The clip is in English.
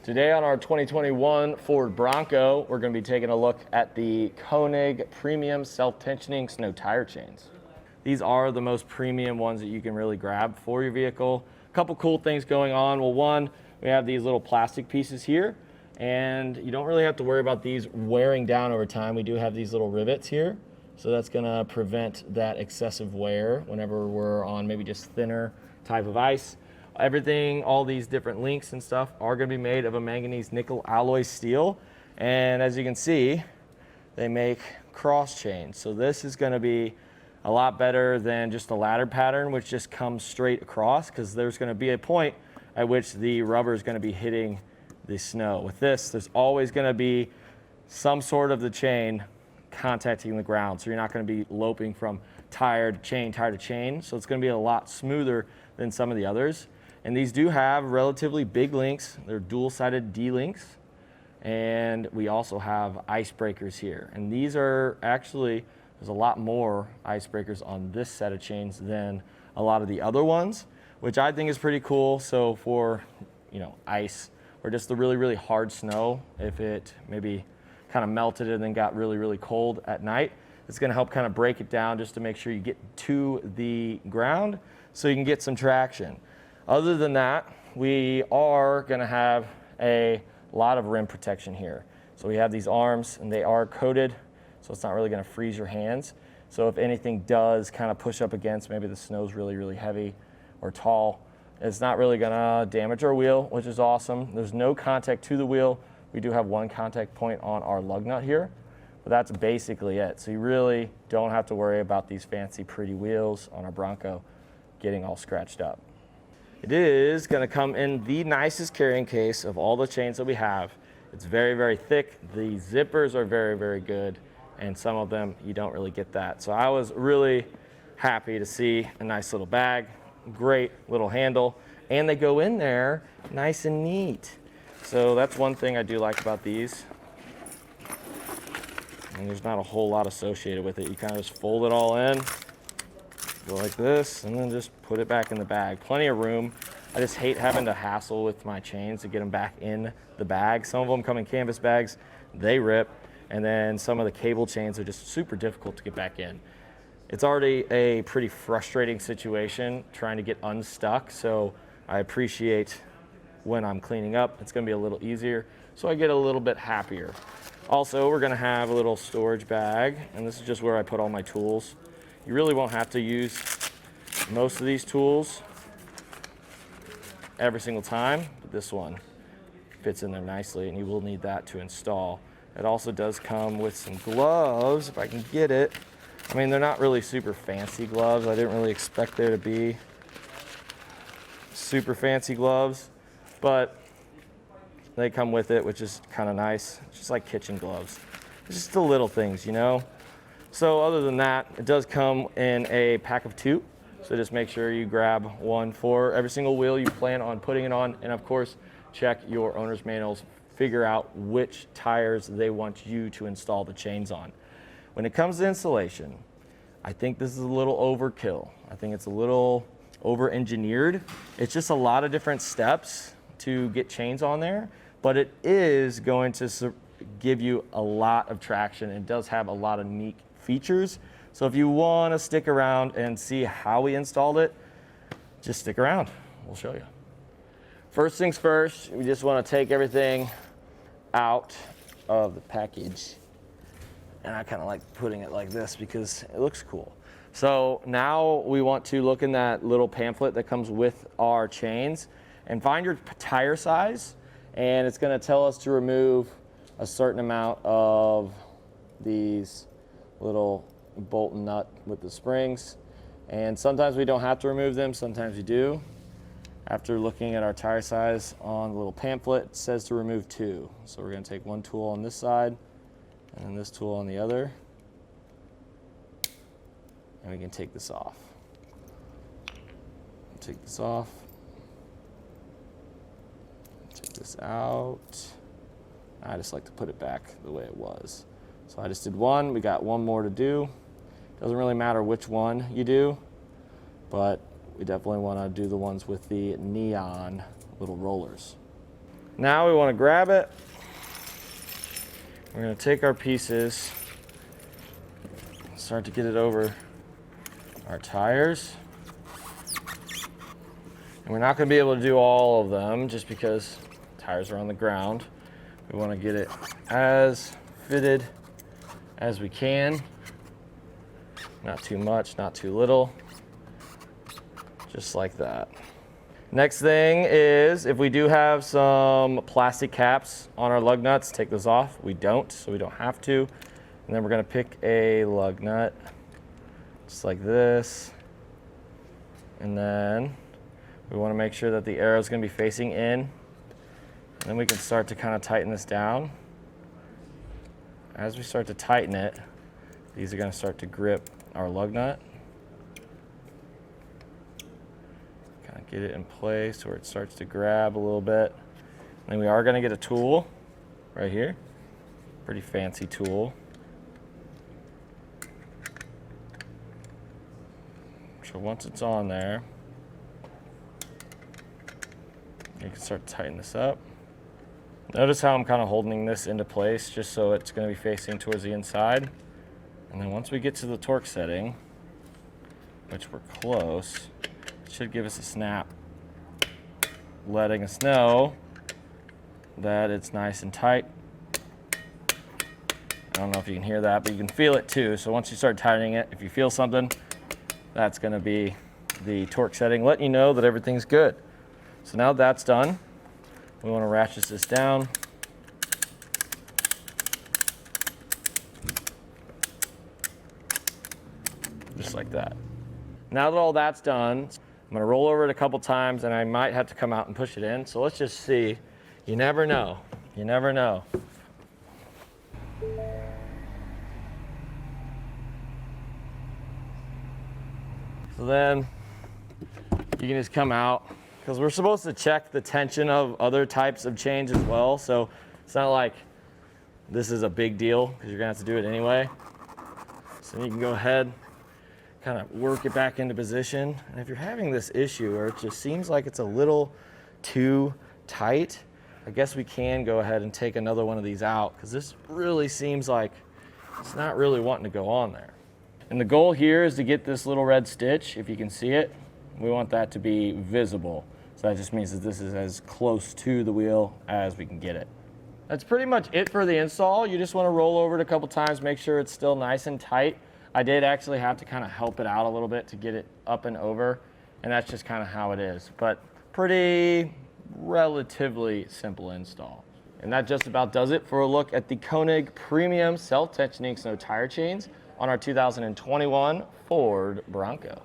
Today on our 2021 Ford Bronco, we're going to be taking a look at the Konig Premium Self-Tensioning Snow Tire Chains. These are the most premium ones that you can really grab for your vehicle. A couple cool things going on. Well, one, we have these little plastic pieces here, and you don't really have to worry about these wearing down over time. We do have these little rivets here, so that's going to prevent that excessive wear whenever we're on maybe just thinner type of ice. Everything, all these different links and stuff are going to be made of a manganese nickel alloy steel. And as you can see, they make cross chains. So this is going to be a lot better than just a ladder pattern, which just comes straight across, because there's going to be a point at which the rubber is going to be hitting the snow. With this, there's always going to be some sort of the chain contacting the ground. So you're not going to be loping from tire to chain. So it's going to be a lot smoother than some of the others. And these do have relatively big links. They're dual-sided D-links. And we also have icebreakers here. And these are actually, there's a lot more icebreakers on this set of chains than a lot of the other ones, which I think is pretty cool. So for, ice or just the really, really hard snow, if it maybe kind of melted and then got really, really cold at night, it's going to help kind of break it down just to make sure you get to the ground so you can get some traction. Other than that, we are going to have a lot of rim protection here. So we have these arms, and they are coated, so it's not really going to freeze your hands. So if anything does kind of push up against, maybe the snow's really, really heavy or tall, it's not really going to damage our wheel, which is awesome. There's no contact to the wheel. We do have one contact point on our lug nut here, but that's basically it. So you really don't have to worry about these fancy, pretty wheels on our Bronco getting all scratched up. It is going to come in the nicest carrying case of all the chains that we have. It's very, very thick. The zippers are very, very good, and some of them you don't really get that. So I was really happy to see a nice little bag, great little handle, and they go in there nice and neat. So that's one thing I do like about these. And there's not a whole lot associated with it. You kind of just fold it all in, go like this, and then just put it back in the bag. Plenty of room. I just hate having to hassle with my chains to get them back in the bag. Some of them come in canvas bags, they rip, and then some of the cable chains are just super difficult to get back in. It's already a pretty frustrating situation trying to get unstuck, so I appreciate when I'm cleaning up, it's gonna be a little easier, so I get a little bit happier. Also, we're gonna have a little storage bag, and this is just where I put all my tools. You really won't have to use most of these tools every single time, but this one fits in there nicely, and you will need that to install. It also does come with some gloves, if I can get it. I mean, they're not really super fancy gloves. I didn't really expect there to be super fancy gloves, but they come with it, which is kind of nice. It's just like kitchen gloves. It's just the little things, So other than that, it does come in a pack of 2. So just make sure you grab one for every single wheel you plan on putting it on. And of course, check your owner's manuals, figure out which tires they want you to install the chains on. When it comes to installation, I think this is a little overkill. I think it's a little over-engineered. It's just a lot of different steps to get chains on there, but it is going to give you a lot of traction. It does have a lot of neat features. So if you want to stick around and see how we installed it, just stick around. We'll show you. First things first, we just want to take everything out of the package. And I kind of like putting it like this because it looks cool. So now we want to look in that little pamphlet that comes with our chains and find your tire size. And it's going to tell us to remove a certain amount of these little bolt and nut with the springs. And sometimes we don't have to remove them, sometimes we do. After looking at our tire size on the little pamphlet, it says to remove 2. So we're going to take one tool on this side and then this tool on the other. And we can take this off. Take this off. Take this out. I just like to put it back the way it was. So I just did one. We got one more to do. Doesn't really matter which one you do, but we definitely want to do the ones with the neon little rollers. Now we want to grab it. We're going to take our pieces, start to get it over our tires. And we're not going to be able to do all of them just because tires are on the ground. We want to get it as fitted as we can. Not too much, not too little. Just like that. Next thing is, if we do have some plastic caps on our lug nuts, take those off. We don't, so we don't have to. And then we're going to pick a lug nut, just like this. And then we want to make sure that the arrow is going to be facing in. And then we can start to kind of tighten this down. As we start to tighten it, these are going to start to grip our lug nut. Kind of get it in place where it starts to grab a little bit. And then we are going to get a tool right here. Pretty fancy tool. So once it's on there, you can start to tighten this up. Notice how I'm kind of holding this into place just so it's going to be facing towards the inside. And then once we get to the torque setting, which we're close, it should give us a snap, letting us know that it's nice and tight. I don't know if you can hear that, but you can feel it too. So once you start tightening it, if you feel something, that's going to be the torque setting, letting you know that everything's good. So now that's done, we want to ratchet this down. Just like that. Now that all that's done, I'm going to roll over it a couple times and I might have to come out and push it in. So let's just see. You never know. You never know. So then you can just come out, because we're supposed to check the tension of other types of chains as well. So it's not like this is a big deal because you're going to have to do it anyway. So you can go ahead, kind of work it back into position. And if you're having this issue where it just seems like it's a little too tight, I guess we can go ahead and take another one of these out, because this really seems like it's not really wanting to go on there. And the goal here is to get this little red stitch, if you can see it, we want that to be visible. So that just means that this is as close to the wheel as we can get it. That's pretty much it for the install. You just want to roll over it a couple times, make sure it's still nice and tight. I did actually have to kind of help it out a little bit to get it up and over, and that's just kind of how it is. But pretty relatively simple install. And that just about does it for a look at the Konig Premium Self-Tensioning Snow Tire Chains on our 2021 Ford Bronco.